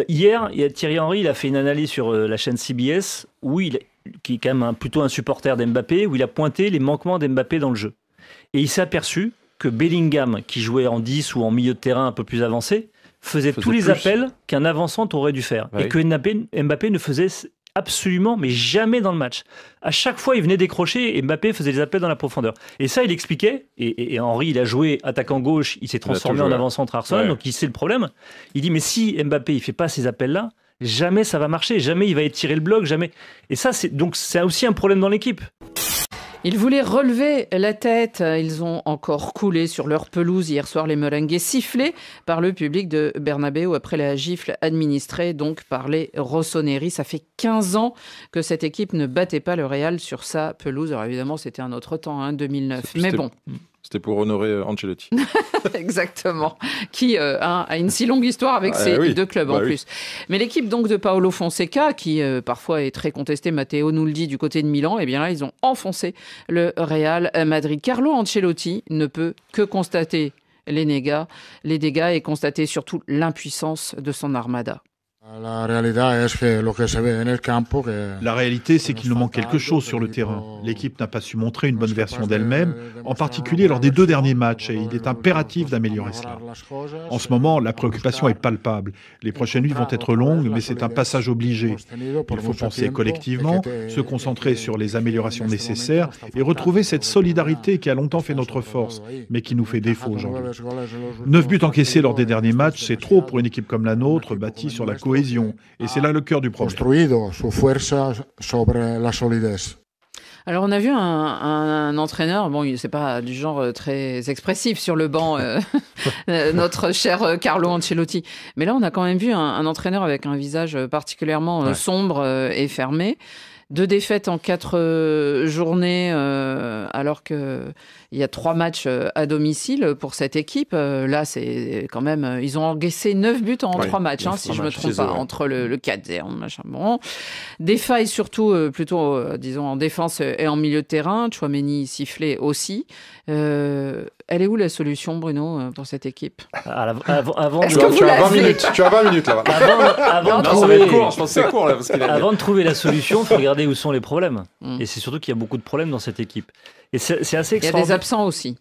Hier, Thierry Henry, il a fait une analyse sur la chaîne CBS, qui est quand même plutôt un supporter d'Mbappé, où il a pointé les manquements d'Mbappé dans le jeu. Et il s'est aperçu que Bellingham, qui jouait en 10 ou en milieu de terrain un peu plus avancé, faisait tous les appels qu'un avançant aurait dû faire. Ouais. Et que Mbappé ne faisait absolument, mais jamais dans le match. À chaque fois, il venait décrocher et Mbappé faisait des appels dans la profondeur. Et ça, il expliquait, et Henry, il a joué attaquant gauche, il s'est transformé en avant-centre Arsenal, donc il sait le problème. Il dit, mais si Mbappé, il fait pas ces appels-là, jamais ça va marcher, jamais il va étirer le bloc, jamais. Et ça, c'est aussi un problème dans l'équipe. Ils voulaient relever la tête. Ils ont encore coulé sur leur pelouse hier soir, les Merengues, sifflés par le public de Bernabéu après la gifle administrée donc par les Rossoneri. Ça fait 15 ans que cette équipe ne battait pas le Real sur sa pelouse. Alors évidemment, c'était un autre temps, 2009. Mais bon. C'était pour honorer Ancelotti. Exactement. Qui a une si longue histoire avec ces deux clubs en plus. Mais l'équipe donc de Paolo Fonseca, qui parfois est très contestée, Matteo nous le dit, du côté de Milan, eh bien là, ils ont enfoncé le Real Madrid. Carlo Ancelotti ne peut que constater les dégâts et constater surtout l'impuissance de son armada. La réalité, c'est qu'il nous manque quelque chose sur le terrain. L'équipe n'a pas su montrer une bonne version d'elle-même, en particulier lors des 2 derniers matchs, et il est impératif d'améliorer cela. En ce moment, la préoccupation est palpable. Les prochaines nuits vont être longues, mais c'est un passage obligé. Il faut penser collectivement, se concentrer sur les améliorations nécessaires et retrouver cette solidarité qui a longtemps fait notre force, mais qui nous fait défaut aujourd'hui. 9 buts encaissés lors des derniers matchs, c'est trop pour une équipe comme la nôtre, bâtie sur la cohésion. Et c'est là le cœur du problème. Alors on a vu un entraîneur, bon, c'est pas du genre très expressif sur le banc, notre cher Carlo Ancelotti. Mais là, on a quand même vu un entraîneur avec un visage particulièrement sombre et fermé. 2 défaites en 4 journées, alors qu'il y a 3 matchs à domicile pour cette équipe. Là, c'est quand même... Ils ont encaissé 9 buts en 3 matchs, si je ne me trompe pas, entre le 4-0, machin. Bon. Des failles surtout, plutôt, disons, en défense et en milieu de terrain. Tchouaméni sifflé aussi. Elle est où la solution, Bruno, pour cette équipe ? Avant tu as 20 minutes là. Avant de trouver la solution, il faut regarder où sont les problèmes. Et c'est surtout qu'il y a beaucoup de problèmes dans cette équipe. Et c'est assez extraordinaire. Il y a des absents aussi.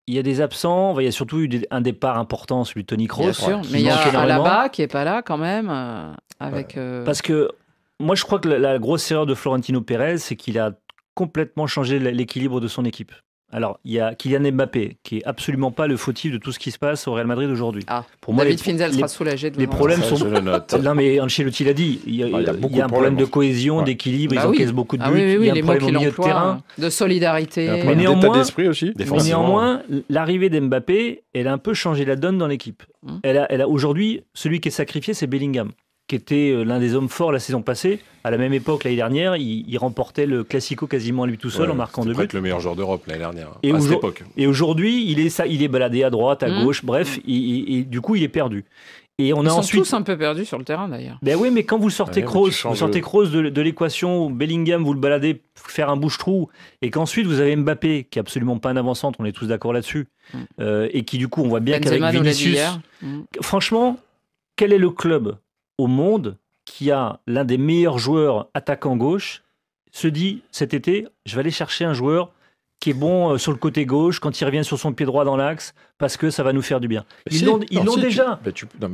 Il y a des absents. Il y a surtout eu un départ important, celui de Toni Kroos. Bien sûr, mais il y a Alaba qui n'est pas là quand même. Parce que moi, je crois que la grosse erreur de Florentino Pérez, c'est qu'il a complètement changé l'équilibre de son équipe. Alors, il y a Kylian Mbappé, qui est absolument pas le fautif de tout ce qui se passe au Real Madrid aujourd'hui. Pour moi, David Finzel sera soulagé de les problèmes sont... Non, mais Ancelotti l'a dit. Il y a un problème de cohésion, d'équilibre. Ils encaissent beaucoup de buts. Il y a un problème au milieu de terrain. De solidarité. Mais néanmoins, aussi, l'arrivée d'Mbappé, elle a un peu changé la donne dans l'équipe. Elle a aujourd'hui, celui qui est sacrifié, c'est Bellingham, qui était l'un des hommes forts la saison passée. À la même époque, l'année dernière, il remportait le Classico quasiment à lui tout seul en marquant 2 buts. C'est le meilleur joueur d'Europe l'année dernière, à cette époque. Et aujourd'hui, il est baladé à droite, à gauche, bref, et du coup, il est perdu. Et Ils sont tous un peu perdus sur le terrain, d'ailleurs. Ben oui, mais quand vous sortez Kroos, de l'équation, Bellingham, vous le baladez faire un bouche-trou, et qu'ensuite, vous avez Mbappé, qui est absolument pas un avant-centre, on est tous d'accord là-dessus, et qui, du coup, on voit bien qu'avec Vinicius... Franchement, quel est le club au monde qui a l'un des meilleurs joueurs attaquant gauche, se dit cet été, je vais aller chercher un joueur qui est bon sur le côté gauche quand il revient sur son pied droit dans l'axe parce que ça va nous faire du bien. Ils l'ont déjà.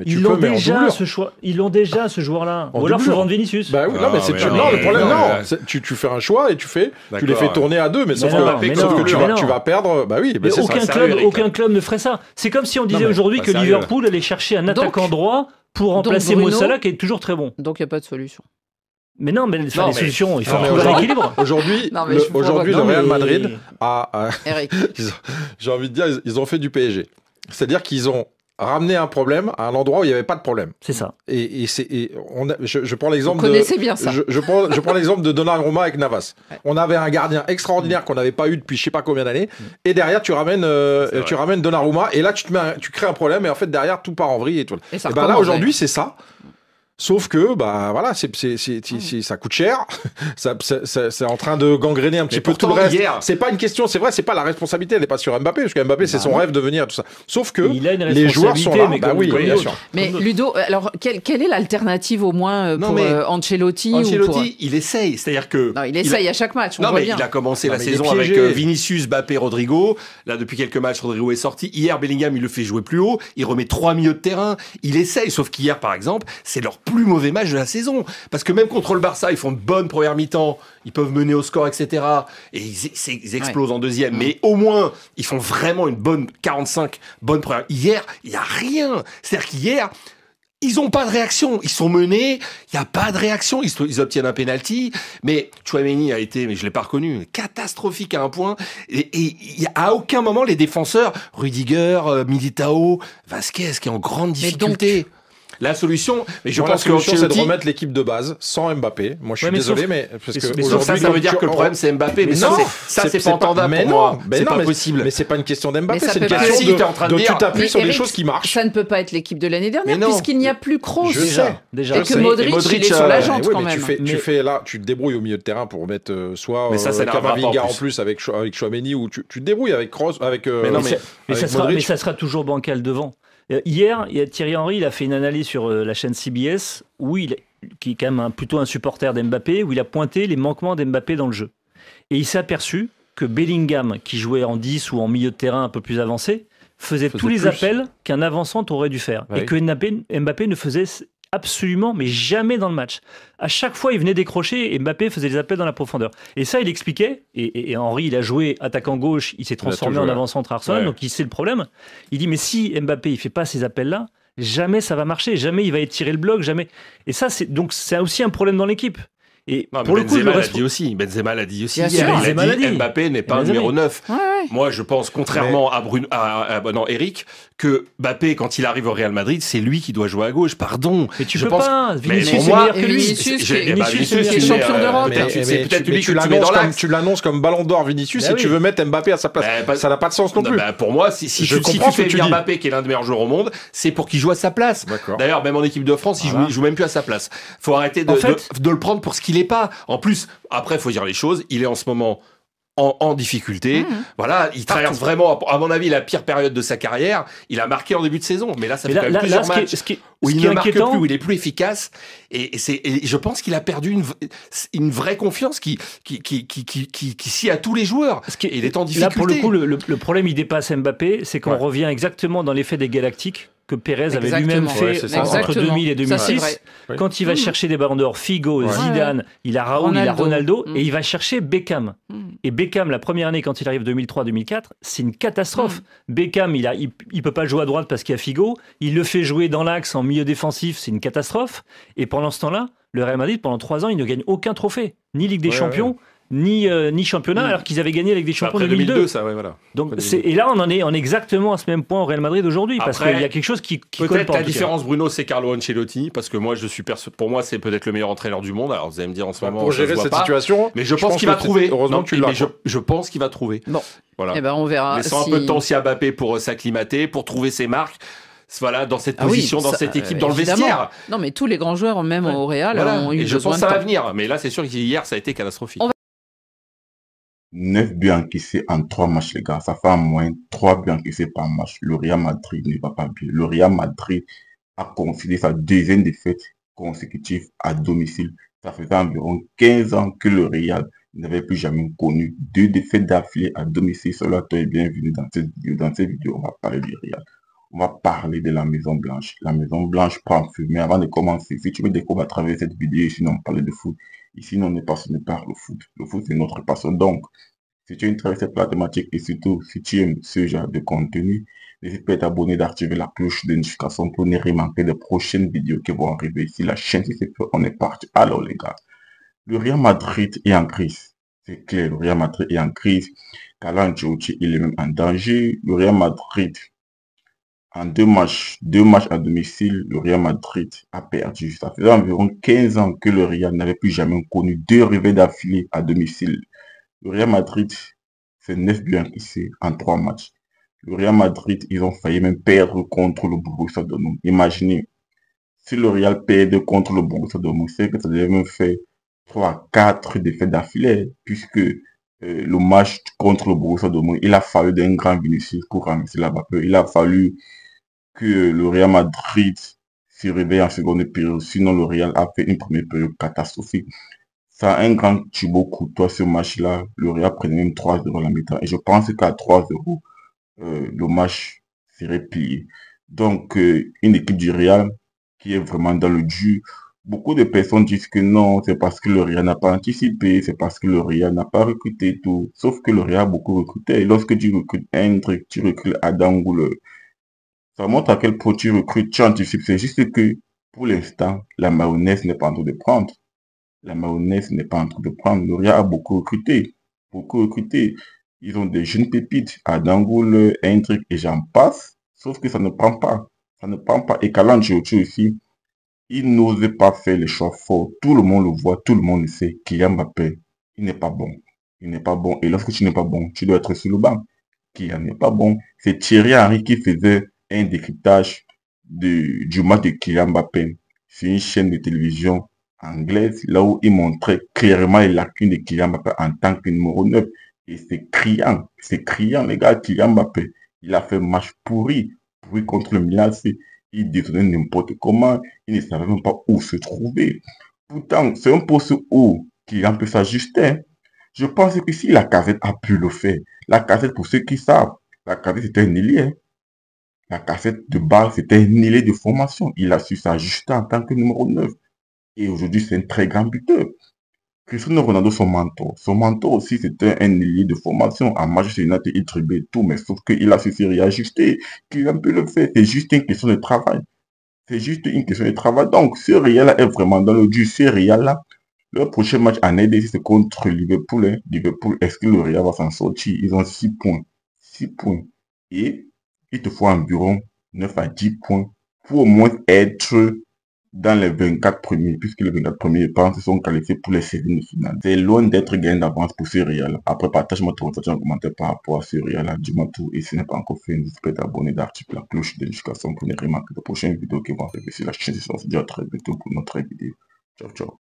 Ils l'ont déjà ce choix. Ils l'ont déjà ce joueur-là. Ou alors il faut vendre Vinicius. Bah oui, non, mais c'est le problème. Non, tu fais un choix et tu les fais tourner à 2, mais sauf que tu vas perdre. Bah oui, aucun club ne ferait ça. C'est comme si on disait aujourd'hui que Liverpool allait chercher un attaquant droit pour remplacer Mo Salah qui est toujours très bon. Donc il n'y a pas de solution. Mais non, mais les solutions, il faut trouver l'équilibre. Aujourd'hui, le Real Madrid a j'ai envie de dire, ils ont fait du PSG. C'est-à-dire qu'ils ont ramené un problème à un endroit où il n'y avait pas de problème. C'est ça. Je prends l'exemple Vous connaissez bien ça. Je prends l'exemple de Donnarumma avec Navas. Ouais. On avait un gardien extraordinaire qu'on n'avait pas eu depuis je sais pas combien d'années. Et derrière, tu ramènes Donnarumma. Et là, tu crées un problème. Et en fait, derrière, tout part en vrille. Et ben là, aujourd'hui, c'est ça. Sauf que, bah voilà, ça coûte cher. C'est en train de gangréner un petit peu tout le reste. C'est pas une question, c'est vrai, c'est pas la responsabilité, elle n'est pas sur Mbappé, parce que Mbappé, c'est son rêve de venir, tout ça. Sauf que les joueurs sont là. Bah oui, bien sûr. Mais Ludo, alors, quelle est l'alternative au moins pour Ancelotti Ancelotti, il essaye. C'est-à-dire que. Non, il essaye à chaque match. Non, mais il a commencé la saison avec Vinicius, Mbappé, Rodrigo. Là, depuis quelques matchs, Rodrigo est sorti. Hier, Bellingham, il le fait jouer plus haut. Il remet 3 milieux de terrain. Il essaye. Sauf qu'hier, par exemple, c'est leur plus mauvais match de la saison. Parce que même contre le Barça, ils font de bonnes premières mi-temps. Ils peuvent mener au score, etc. Et ils explosent en deuxième. Mais au moins, ils font vraiment une bonne 45 bonnes premières. Hier, il n'y a rien. C'est-à-dire qu'hier, ils n'ont pas de réaction. Ils sont menés. Il n'y a pas de réaction. Ils obtiennent un penalty. Mais Tchouaméni a été, mais je l'ai pas reconnu, catastrophique à un point. Et à aucun moment, les défenseurs, Rudiger, Militao, Vasquez, qui est en grande difficulté. La solution, mais je pense que c'est de remettre l'équipe de base sans Mbappé. Moi, je suis désolé, mais parce que aujourd'hui, ça veut dire que le problème c'est Mbappé. Mais ça, c'est pas entendable pour moi. C'est pas possible. Mais c'est pas une question d'Mbappé, c'est une question de tu t'appuies sur des choses qui marchent. Ça ne peut pas être l'équipe de l'année dernière puisqu'il n'y a plus Kroos. Déjà. Et que Modric il est sur la jante quand même. Tu te débrouilles au milieu de terrain pour mettre soit Camavinga en plus avec Tchouaméni ou tu te débrouilles avec Kroos, avec Modric. Mais ça sera toujours bancal devant. Hier, Thierry Henry, il a fait une analyse sur la chaîne CBS qui est quand même plutôt un supporter d'Mbappé, où il a pointé les manquements d'Mbappé dans le jeu. Et il s'est aperçu que Bellingham, qui jouait en 10 ou en milieu de terrain un peu plus avancé, faisait tous les appels qu'un avançant aurait dû faire. Et que Mbappé ne faisait absolument, mais jamais dans le match. À chaque fois, il venait décrocher et Mbappé faisait des appels dans la profondeur. Et ça, il expliquait. Et Henry, il a joué attaquant gauche, il s'est transformé en avant-centre Arsenal, donc il sait le problème. Il dit, mais si Mbappé, il fait pas ces appels-là, jamais ça va marcher, jamais il va étirer le bloc, jamais. Et ça, c'est aussi un problème dans l'équipe. Et non, pour le coup, Benzema l'a dit aussi. Il a dit Mbappé n'est pas un numéro 9. Moi, je pense, contrairement à Eric, que Mbappé, quand il arrive au Real Madrid, c'est lui qui doit jouer à gauche. Pardon. Mais tu peux pas. Vinicius, c'est meilleur que lui. Vinicius est champion d'Europe. C'est peut-être lui que tu mets dans l'axe. Tu l'annonces comme ballon d'or Vinicius et tu veux mettre Mbappé à sa place. Ça n'a pas de sens non plus. Pour moi, si tu fais venir Mbappé, qui est l'un des meilleurs joueurs au monde, c'est pour qu'il joue à sa place. D'ailleurs, même en équipe de France, il joue même plus à sa place. Faut arrêter de le prendre pour ce qu'il est pas. En plus, après, faut dire les choses. Il est en ce moment en difficulté. Voilà, il traverse vraiment, à mon avis, la pire période de sa carrière. Il a marqué en début de saison, mais là, ça fait quand même plusieurs matchs où il ne marque plus, où il est plus efficace. Et je pense qu'il a perdu une vraie confiance qui scie à tous les joueurs. Et il est en difficulté. Là, pour le coup, le problème, il dépasse Mbappé, c'est qu'on revient exactement dans l'effet des Galactiques que Pérez avait lui-même fait entre 2000 et 2006. Quand il va chercher des ballons d'or, Figo, Zidane, il a Raoul, il a Ronaldo, et il va chercher Beckham. Et Beckham, la première année, quand il arrive 2003-2004, c'est une catastrophe. Beckham, il peut pas jouer à droite parce qu'il y a Figo. Il le fait jouer dans l'axe en milieu défensif, c'est une catastrophe. Et pendant ce temps-là, le Real Madrid, pendant 3 ans, il ne gagne aucun trophée. Ni Ligue des Champions, ni championnat, alors qu'ils avaient gagné avec des champions en 2002. Ça, voilà. Donc, et là, on est exactement à ce même point au Real Madrid aujourd'hui, parce qu'il y a quelque chose qui peut-être la différence, Bruno, c'est Carlo Ancelotti, parce que moi, pour moi, c'est peut-être le meilleur entraîneur du monde. Alors, vous allez me dire en ce moment, pour gérer cette situation, mais je pense qu'il va trouver. Heureusement, tu l'as. Je pense qu'il va trouver. Bon, voilà. Eh ben, on verra. Laissant un peu de temps aussi à Mbappé pour s'acclimater, pour trouver ses marques. Voilà, dans cette position, dans cette équipe, dans le vestiaire. Non, mais tous les grands joueurs, même au Real, ont eu besoin de temps. Et je pense que ça va venir. Mais là, c'est sûr qu'hier, ça a été catastrophique. 9 buts encaissés en 3 matchs, les gars. Ça fait en moyenne 3 buts encaissés par match. Le Real Madrid ne va pas bien. Le Real Madrid a concédé sa 2e défaite consécutive à domicile. Ça faisait environ 15 ans que le Real n'avait plus jamais connu 2 défaites d'affilée à domicile. Cela, toi et bienvenue dans cette vidéo. Dans cette vidéo, on va parler du Real. On va parler de la Maison Blanche. La Maison Blanche prend feu. Mais avant de commencer, si tu me découvres à travers cette vidéo, ici, on parle de foot. Ici, on est passionné par le foot. Le foot, c'est notre passion. Donc, si tu es intéressé par la thématique et surtout, si tu aimes ce genre de contenu, n'hésite pas à t'abonner, d'activer la cloche de notification pour ne rien manquer des prochaines vidéos qui vont arriver ici. La chaîne, si c'est fait, on est parti. Alors, les gars, le Real Madrid est en crise. C'est clair, le Real Madrid est en crise. Carlo Ancelotti, il est même en danger. Le Real Madrid, en 2 matchs à domicile, le Real Madrid a perdu. Ça faisait environ 15 ans que le Real n'avait plus jamais connu 2 revers d'affilée à domicile. Le Real Madrid fait 9 buts encaissés en 3 matchs. Le Real Madrid, ils ont failli même perdre contre le Borussia Dortmund. Imaginez, Si le Real perd contre le Borussia Dortmund, c'est que ça devait même faire 3-4 défaites d'affilée, puisque le match contre le Borussia Dortmund, il a fallu d'un grand Vinicius pour ramasser la vapeur. Il a fallu que le Real Madrid se réveille en seconde période. Sinon, le Real a fait une première période catastrophique. Ça a un grand Thibaut Courtois ce match-là. Le Real prenait même 3-0 à la mi-temps. Et je pense qu'à 3-0, le match serait plié. Donc, une équipe du Real qui est vraiment dans le dur. Beaucoup de personnes disent que non, c'est parce que le Real n'a pas anticipé, c'est parce que le Real n'a pas recruté tout. Sauf que le Real a beaucoup recruté. Et lorsque tu recrutes un truc, tu recrutes Adam Goule. Ça montre à quel point tu recrutes, tu anticipes. C'est juste que, pour l'instant, la mayonnaise n'est pas en train de prendre. La mayonnaise n'est pas en train de prendre. Le Real a beaucoup recruté. Beaucoup recruté. Ils ont des jeunes pépites, Adam Goule, Hendrick et j'en passe. Sauf que ça ne prend pas. Ça ne prend pas. Et Ancelotti aussi, il n'ose pas faire les choix forts. Tout le monde le voit, tout le monde le sait. Kylian Mbappé, il n'est pas bon. Il n'est pas bon. Et lorsque tu n'es pas bon, tu dois être sur le banc. Kylian n'est pas bon. C'est Thierry Henry qui faisait un décryptage du match de Kylian Mbappé sur une chaîne de télévision anglaise, là où il montrait clairement les lacunes de Kylian Mbappé en tant que numéro 9. Et c'est criant, les gars. Kylian Mbappé, il a fait un match pourri contre le Milan. Il détonnait n'importe comment, il ne savait même pas où se trouver. Pourtant, c'est un poste où Kylian peut s'ajuster. Je pense que si la Casette a pu le faire, la Casette, pour ceux qui savent, la Casette c'était un ailier. La Casette de base, c'était un ailier de formation. Il a su s'ajuster en tant que numéro 9. Et aujourd'hui, c'est un très grand buteur. Cristiano Ronaldo, son mentor aussi, c'était un ailier de formation. En Manchester United, il tribait tout, mais sauf qu'il a su se réajuster. Kylian peut le faire. C'est juste une question de travail. C'est juste une question de travail. Donc, ce Real-là est vraiment dans le dur. Ce Real-là, le prochain match en ADC, c'est contre Liverpool. Hein. Liverpool, est-ce que le Real va s'en sortir? Ils ont 6 points. 6 points. Et il te faut environ 9 à 10 points pour au moins être dans les 24 premiers, puisque les 24 premiers, je pense, sont qualifiés pour les séries de finale. C'est loin d'être gain d'avance pour ce Real. Après, partage-moi ton ressenti en commentaire par rapport à ce Real. Dis-moi tout. Et si ce n'est pas encore fait, n'hésite pas à t'abonner, d'activer la cloche de notification pour ne rien manquer de prochaines vidéos qui vont arriver sur la chaîne. Je se dis à très bientôt pour notre vidéo. Ciao, ciao.